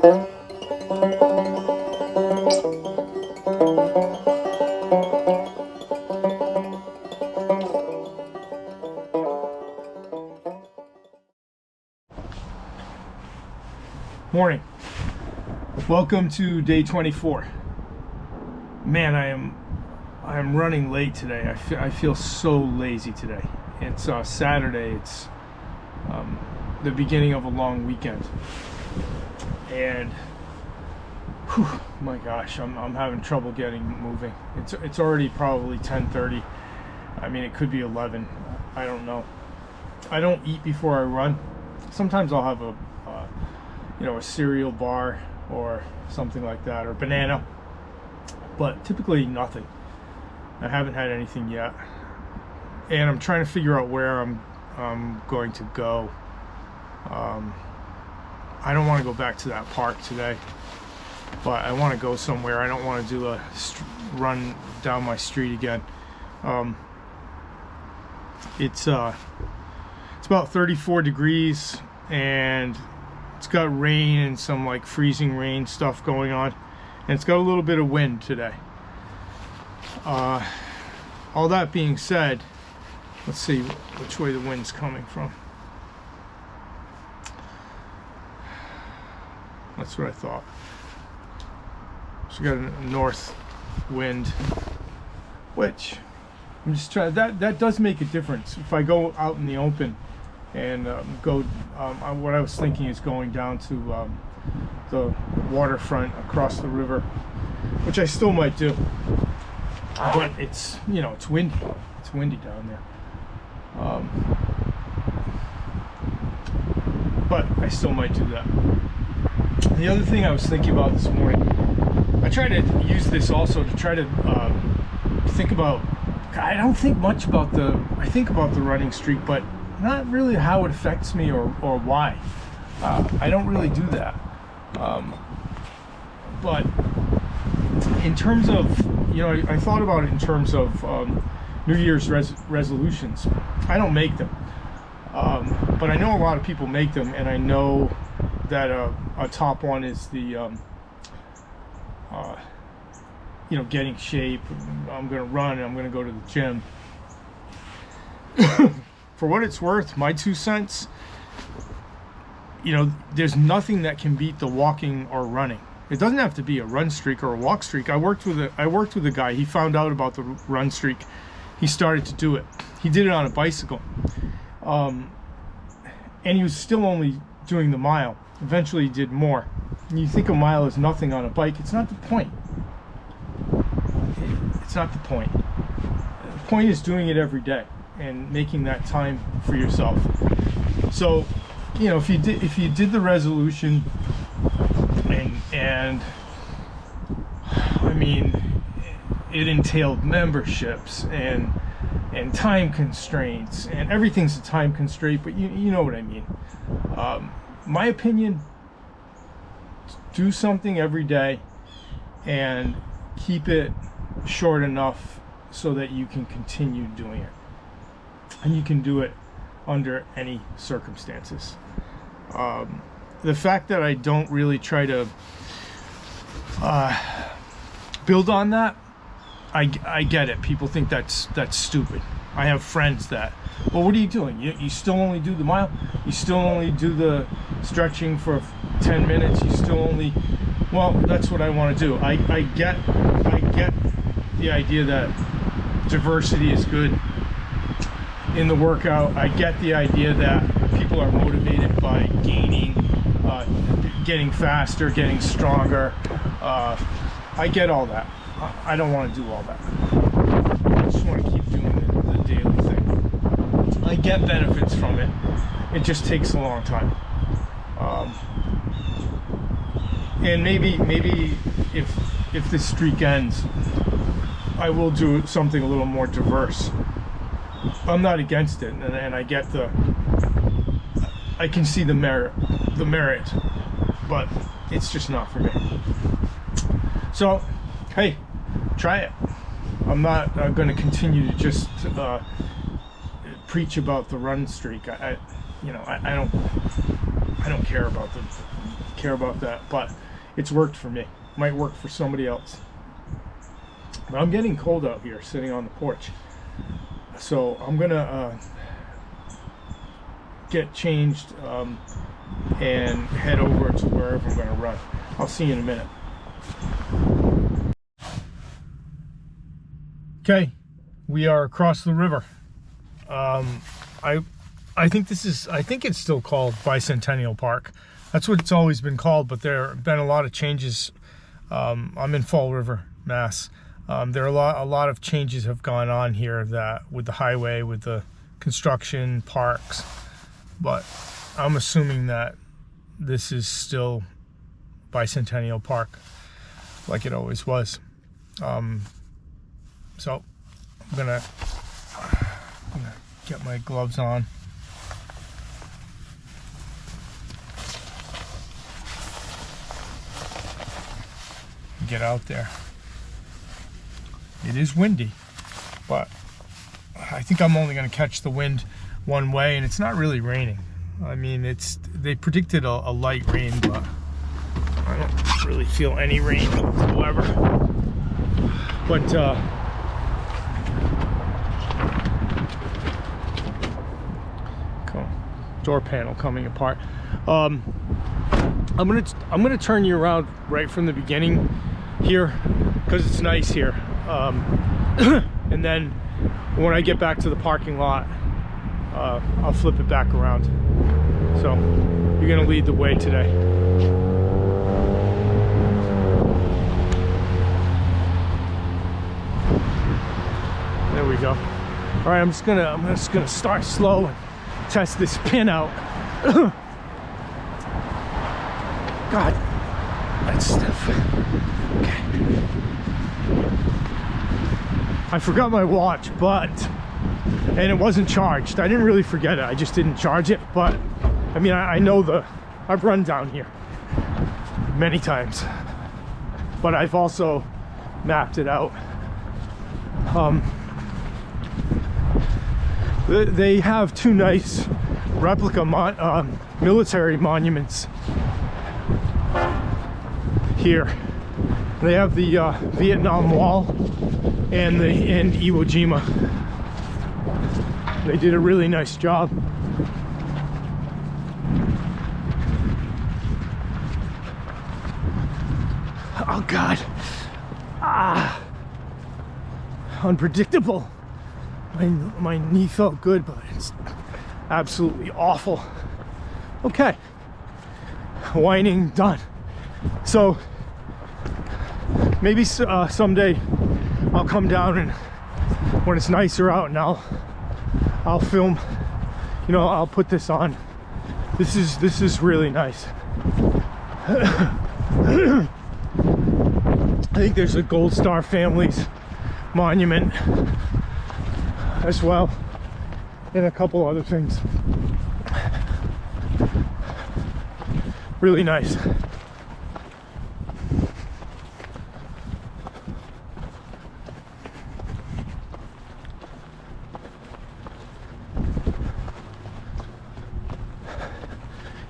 Morning. Welcome to day 24. Man, I am running late today. I feel so lazy today. It's Saturday. It's the beginning of a long weekend, and whew, my gosh, I'm having trouble getting moving. It's already probably 10:30. I mean, it could be 11. I don't know. I don't eat before I run. Sometimes I'll have a cereal bar or something like that, or banana, but typically nothing. I haven't had anything yet, and I'm trying to figure out where I'm going to go. I don't want to go back to that park today, but I want to go somewhere. I don't want to do a run down my street again. It's about 34 degrees, and it's got rain and some like freezing rain stuff going on, and it's got a little bit of wind today. All that being said, let's see which way the wind's coming from. That's what I thought. So we got a north wind, which I'm just trying. That does make a difference. If I go out in the open and what I was thinking is going down to the waterfront across the river, which I still might do, but it's it's windy. It's windy down there. But I still might do that. The other thing I was thinking about this morning, I try to use this also to try to think about. I don't think much about I think about the running streak, but not really how it affects me or why. I don't really do that. But in terms of, I thought about it in terms of New Year's resolutions. I don't make them. But I know a lot of people make them, and I know that a top one is the, getting shape. I'm going to run, and I'm going to go to the gym. For what it's worth, my 2 cents, there's nothing that can beat the walking or running. It doesn't have to be a run streak or a walk streak. I worked with a guy. He found out about the run streak. He started to do it. He did it on a bicycle, and he was still only doing the mile. Eventually, he did more. And you think a mile is nothing on a bike? It's not the point. It's not the point. The point is doing it every day and making that time for yourself. So, if you did the resolution, and I mean, it entailed memberships and time constraints, and everything's a time constraint, but you know what I mean. My opinion, do something every day and keep it short enough so that you can continue doing it. And you can do it under any circumstances. The fact that I don't really try to build on that, I get it. People think that's stupid. I have friends that, well, what are you doing? You still only do the mile? You still only do the stretching for 10 minutes? You still only... Well, that's what I want to do. I get the idea that diversity is good in the workout. I get the idea that people are motivated by getting faster, getting stronger. I get all that. I don't want to do all that. I just want to keep doing the daily thing. I get benefits from it. It just takes a long time. And maybe if this streak ends, I will do something a little more diverse. I'm not against it, and I get I can see the merit, but it's just not for me. So, hey, try it. I'm not going to continue to just preach about the run streak. I don't care about care about that, but it's worked for me. Might work for somebody else. But I'm getting cold out here sitting on the porch, so I'm gonna get changed and head over to wherever I'm gonna run. I'll see you in a minute. Okay, we are across the river. I think it's still called Bicentennial Park. That's what it's always been called, but there have been a lot of changes. I'm in Fall River, Mass. There are a lot of changes have gone on here that with the highway, with the construction, parks, but I'm assuming that this is still Bicentennial Park like it always was. So I'm gonna get my gloves on. Get out there. It is windy, but I think I'm only going to catch the wind one way, and it's not really raining. I mean, they predicted a light rain, but I don't really feel any rain whatsoever. But door panel coming apart. I'm gonna turn you around right from the beginning here because it's nice here, and then when I get back to the parking lot, I'll flip it back around. So you're gonna lead the way today. There we go. All right, I'm just gonna start slow and test this pin out. God, that's stiff. Okay. I forgot my watch, and it wasn't charged. I didn't really forget it. I just didn't charge it. But I mean, I know I've run down here many times, but I've also mapped it out. They have two nice replica military monuments here. They have the Vietnam Wall and Iwo Jima. They did a really nice job. Oh God. Unpredictable. My knee felt good, but it's absolutely awful. Okay, whining done. So maybe someday I'll come down, and when it's nicer out, and I'll film. You know, I'll put this on. This is really nice. I think there's a Gold Star Families monument as well, and a couple other things. Really nice.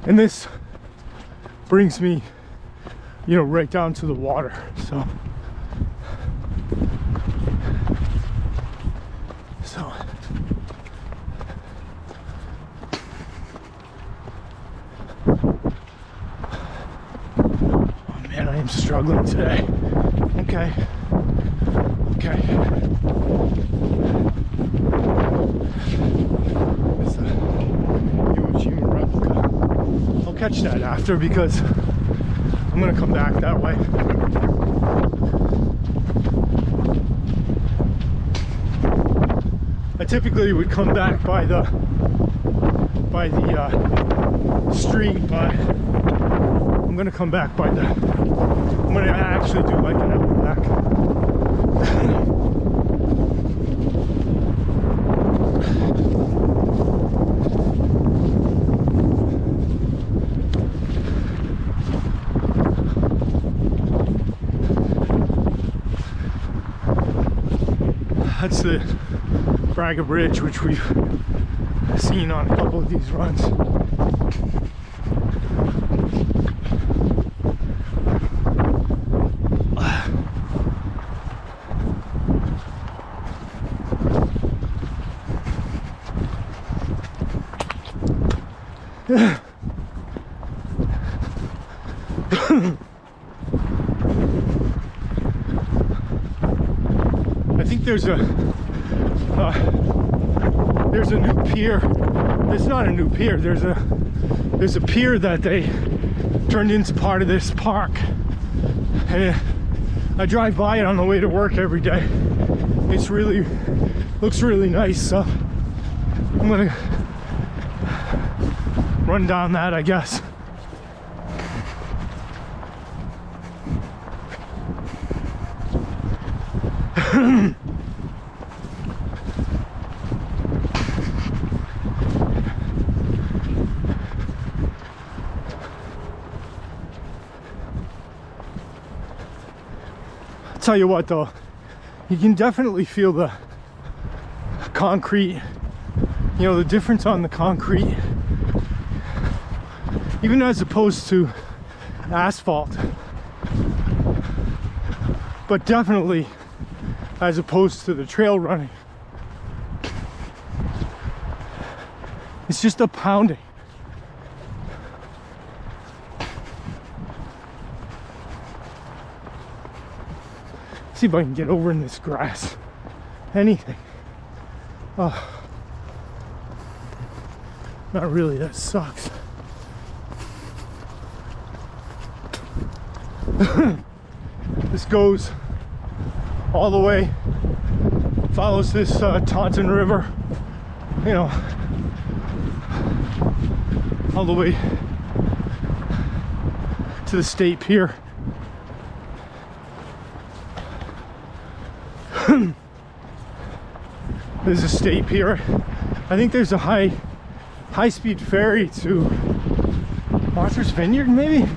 And this brings me, you know, right down to the water. So oh man, I am struggling today. Okay. It's a Iwo Jima replica. I'll catch that after because I'm gonna come back that way. I typically would come back by the street, but I'm gonna come back I'm gonna actually do like an out back. That's the Braga Bridge, which we've seen on a couple of these runs. I think there's a new pier. It's not a new pier. There's a pier that they turned into part of this park. And I drive by it on the way to work every day. It's really looks really nice. So I'm gonna run down that, I guess. I'll tell you what though, you can definitely feel the concrete, you know, the difference on the concrete, even as opposed to asphalt, but definitely as opposed to the trail running. It's just a pounding. See if I can get over in this grass. Anything. Oh. Not really, that sucks. This goes all the way, follows this Taunton River, you know, all the way to the state pier. There's a state pier. I think there's a high-speed ferry to Martha's Vineyard, maybe?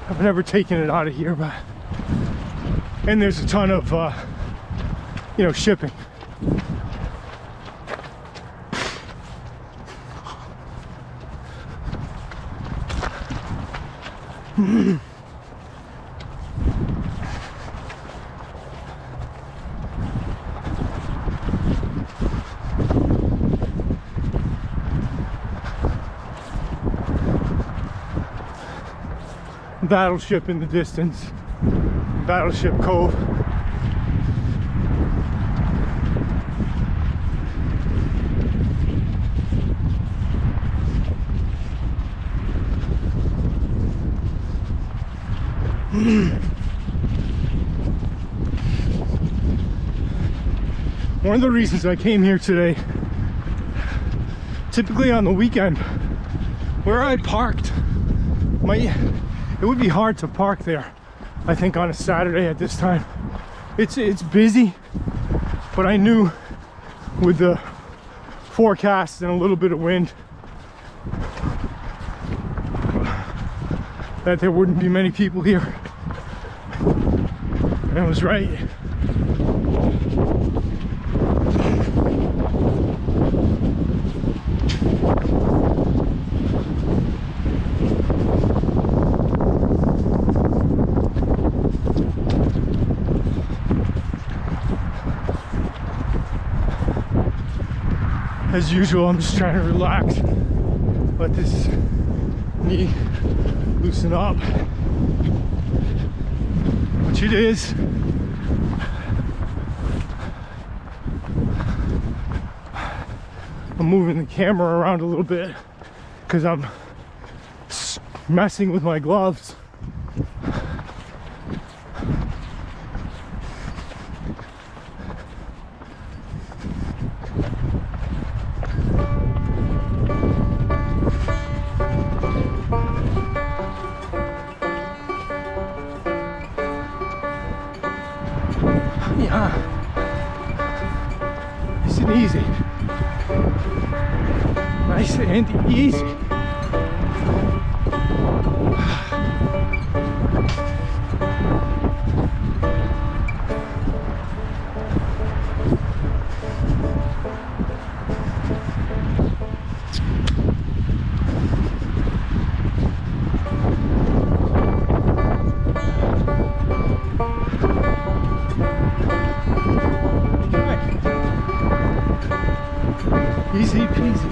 I've never taken it out of here, but... And there's a ton of, you know, shipping. Battleship in the distance. Battleship Cove. One of the reasons I came here today, typically on the weekend, where I parked, it would be hard to park there, I think, on a Saturday at this time. It's busy, but I knew with the forecast and a little bit of wind that there wouldn't be many people here. And I was right. As usual, I'm just trying to relax, let this knee loosen up, which it is. I'm moving the camera around a little bit because I'm messing with my gloves. Yeah, nice and easy. Nice and easy. Easy peasy.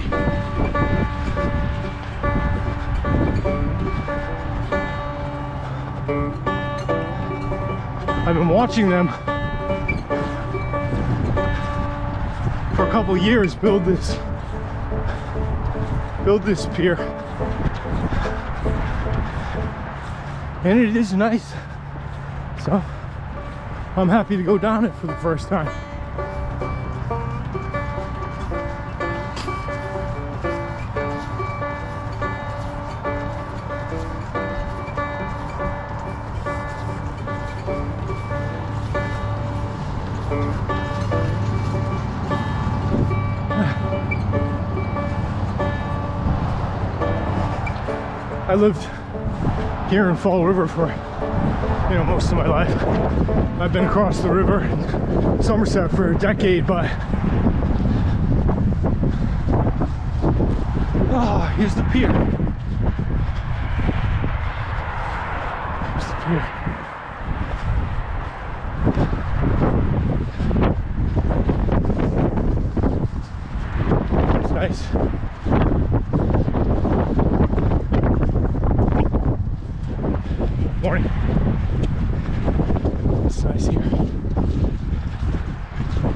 I've been watching them for a couple years build this pier, and it is nice, so I'm happy to go down it for the first time. I lived here in Fall River for, most of my life. I've been across the river in Somerset for a decade, but here's the pier. Here's the pier. It's nice. Morning. It's nice here.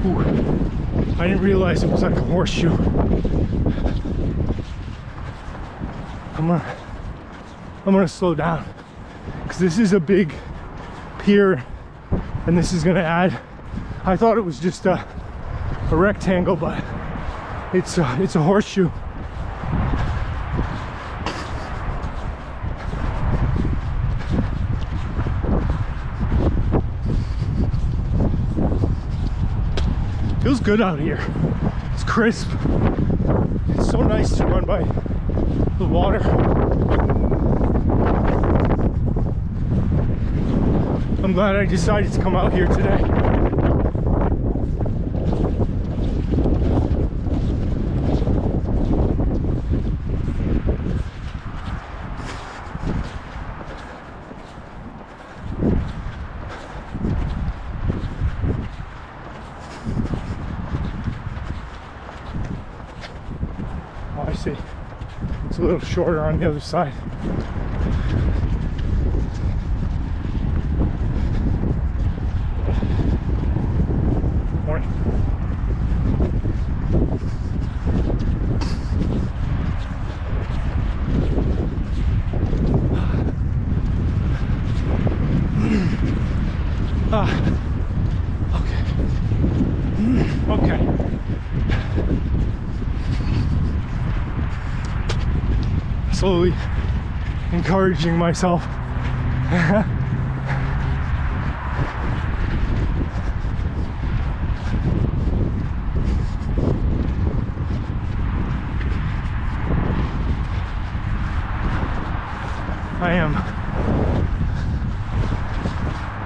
Ooh, I didn't realize it was like a horseshoe. I'm gonna slow down because this is a big pier, and this is gonna add. I thought it was just a rectangle, but it's a horseshoe. Feels good out here. It's crisp. It's so nice to run by the water. I'm glad I decided to come out here today. I see. It's a little shorter on the other side. Morning. Okay. Slowly encouraging myself.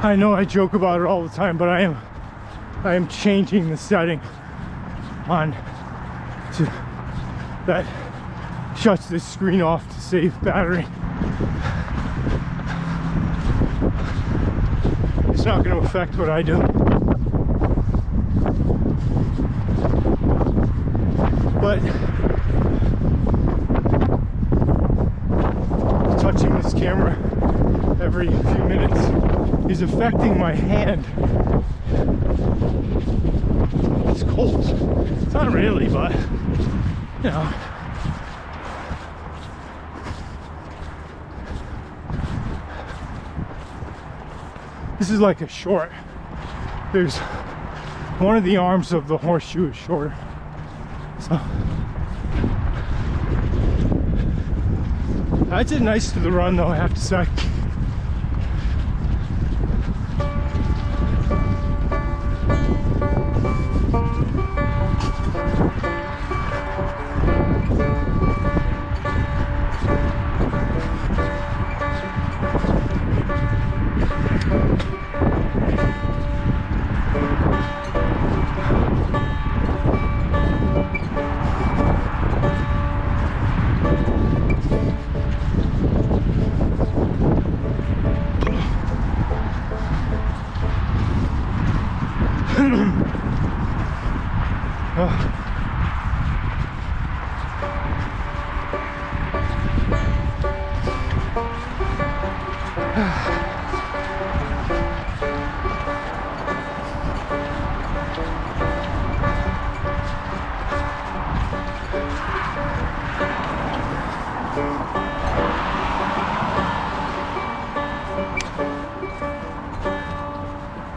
I know I joke about it all the time, but I am changing the setting on to that shuts this screen off to save battery. It's not going to affect what I do. But touching this camera every few minutes is affecting my hand. It's cold. It's not really, but you know. This is like a short. There's one of the arms of the horseshoe is shorter. So that's it. Nice to the run though, I have to say.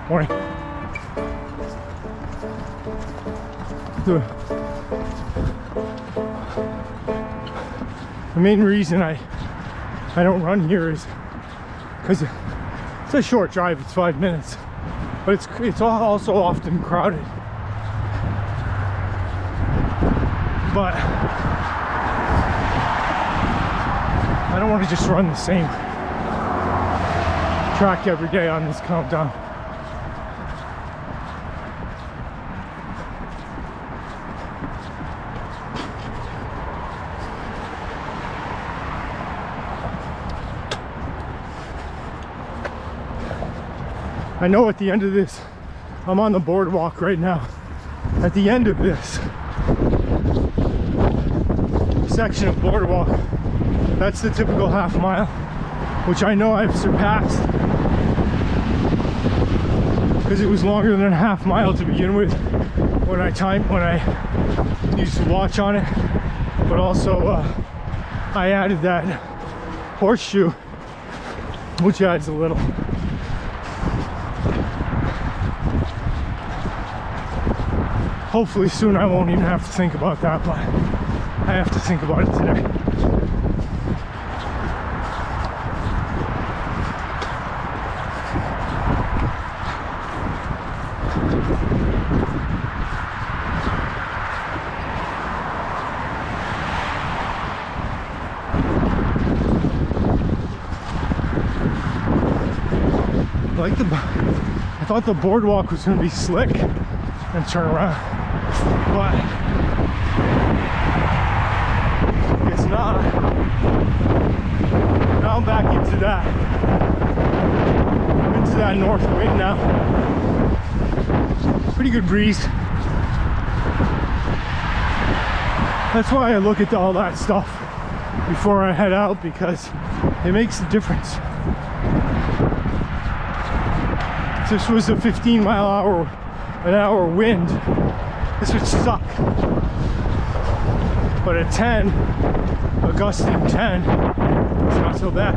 Morning. The main reason I don't run here is because it's a short drive. It's 5 minutes, but it's also often crowded. But I don't want to just run the same track every day on this countdown. I know at the end of this, I'm on the boardwalk right now. At the end of this section of boardwalk, that's the typical half mile, which I know I've surpassed because it was longer than a half mile to begin with when I used to watch on it. But also I added that horseshoe, which adds a little. Hopefully soon I won't even have to think about that, but I have to think about it today. I thought the boardwalk was going to be slick and turn around, but it's not. Now I'm back into that. I'm into that north wind now. Pretty good breeze. That's why I look at all that stuff before I head out, because it makes a difference. If this was a 15-mile-an-hour wind, this would suck. But at 10, a gusting 10, it's not so bad.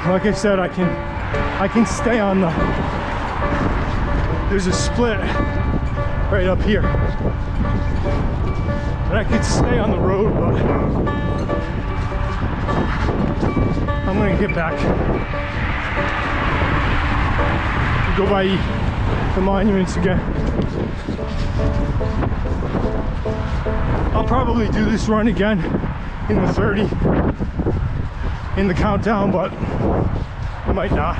Like I said, I can stay on the, there's a split right up here, and I could stay on the road, but I'm gonna get back, go by the monuments again. I'll probably do this run again in the 30 in the countdown, but I might not.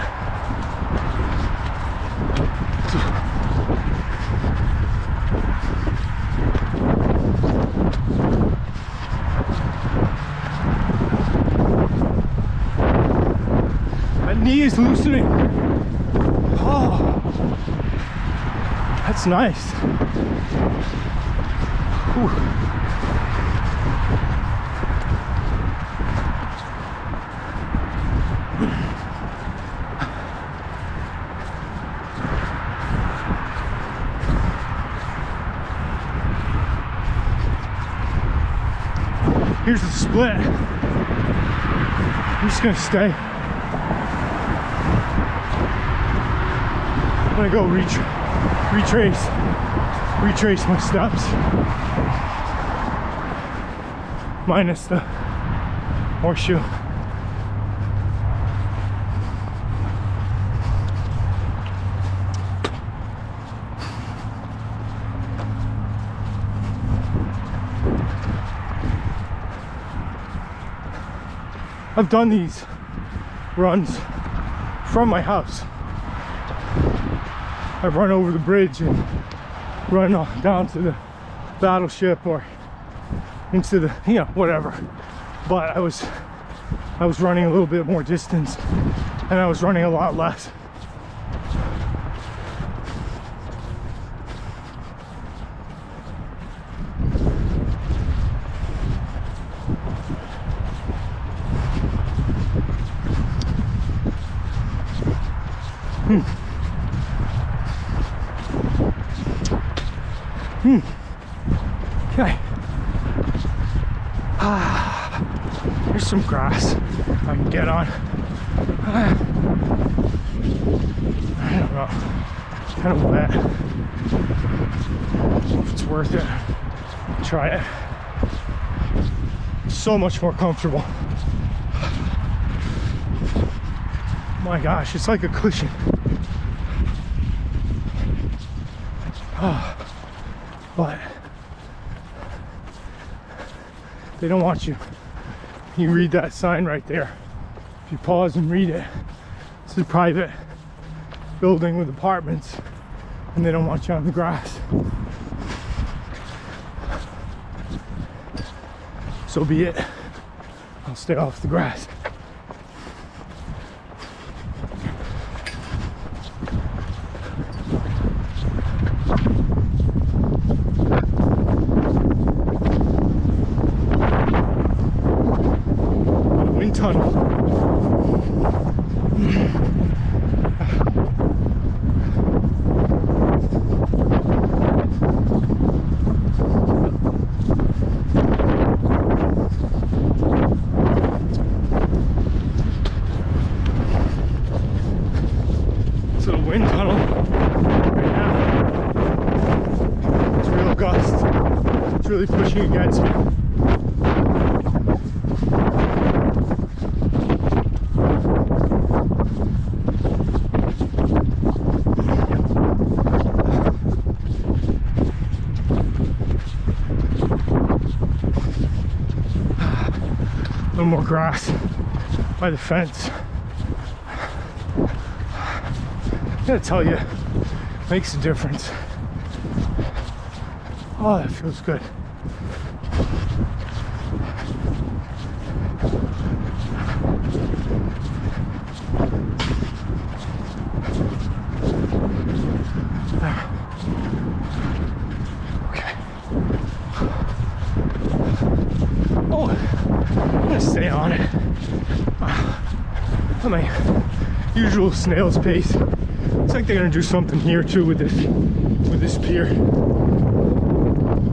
That knee is loosening. Oh, that's nice. Whew. Here's the split. I'm just gonna stay. I'm gonna go retrace my steps. Minus the horseshoe. I've done these runs from my house. I've run over the bridge and run down to the battleship or into the, whatever. But I was running a little bit more distance, and I was running a lot less. Okay. Here's some grass I can get on. I don't know. Kind of wet. If it's worth it, try it. So much more comfortable. My gosh, it's like a cushion. But they don't want you. You read that sign right there. If you pause and read it, it's a private building with apartments, and they don't want you on the grass. So be it. I'll stay off the grass. Wind tunnel. So the wind tunnel right now, it's real gust. It's really pushing against me. A little more grass by the fence. I gotta tell you, it makes a difference. Oh, that feels good. Okay. Oh, I'm gonna stay on it. At my usual snail's pace. Looks like they're gonna do something here too with this pier.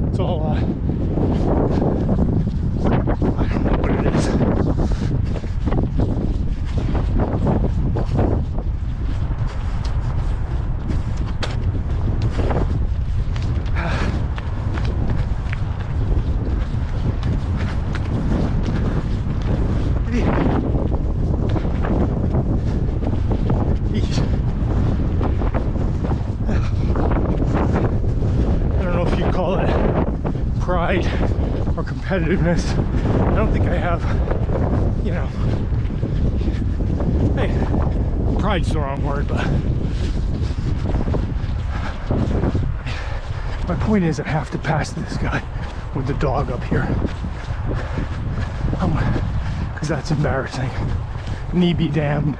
It's all I don't know what it is. Call it pride or competitiveness. I don't think I have, you know, hey, pride's the wrong word, but my point is I have to pass this guy with the dog up here, because that's embarrassing. Knee be damned.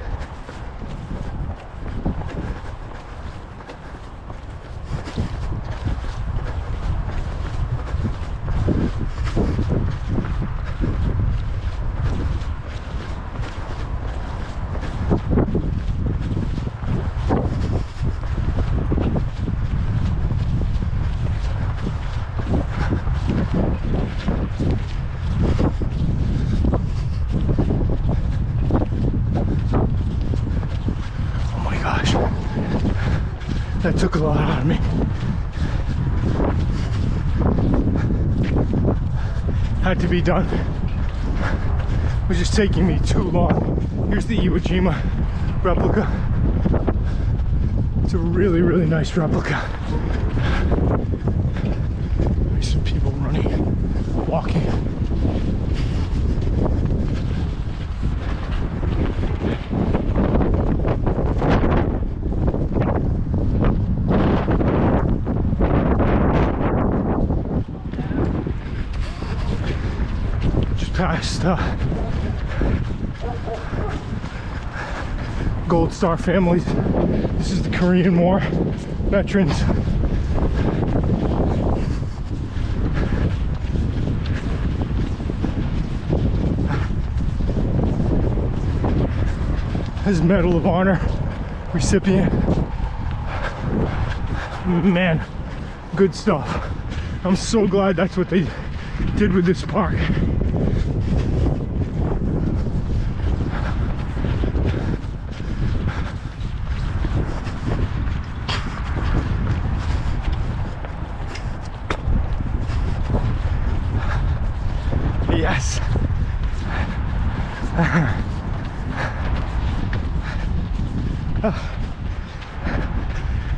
That took a lot out of me. Had to be done. It was just taking me too long. Here's the Iwo Jima replica. It's a really, really nice replica. There's some people running, walking. Past Gold Star families. This is the Korean War veterans. His Medal of Honor recipient. Man, good stuff. I'm so glad that's what they did with this park. Yes.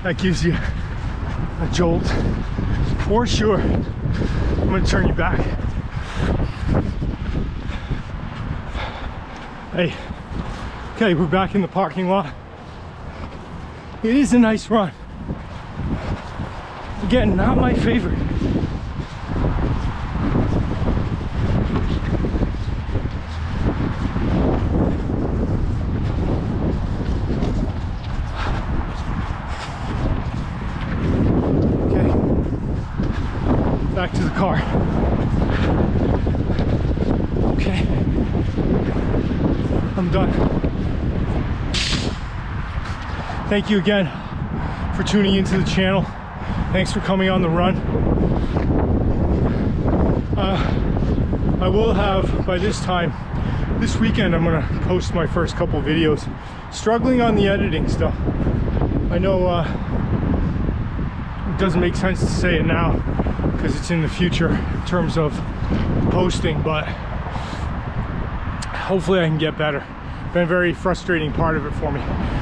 That gives you a jolt for sure. I'm gonna turn you back. Hey, okay, we're back in the parking lot. It is a nice run. Again, not my favorite. Back to the car. Okay, I'm done. Thank you again for tuning into the channel. Thanks for coming on the run. I will have, by this time, this weekend, I'm gonna post my first couple videos. Struggling on the editing stuff. I know it doesn't make sense to say it now, because it's in the future in terms of posting, but hopefully I can get better. Been a very frustrating part of it for me.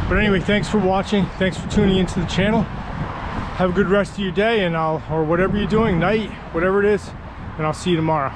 But anyway, thanks for watching. Thanks for tuning into the channel. Have a good rest of your day, and or whatever you're doing, night, whatever it is, and I'll see you tomorrow.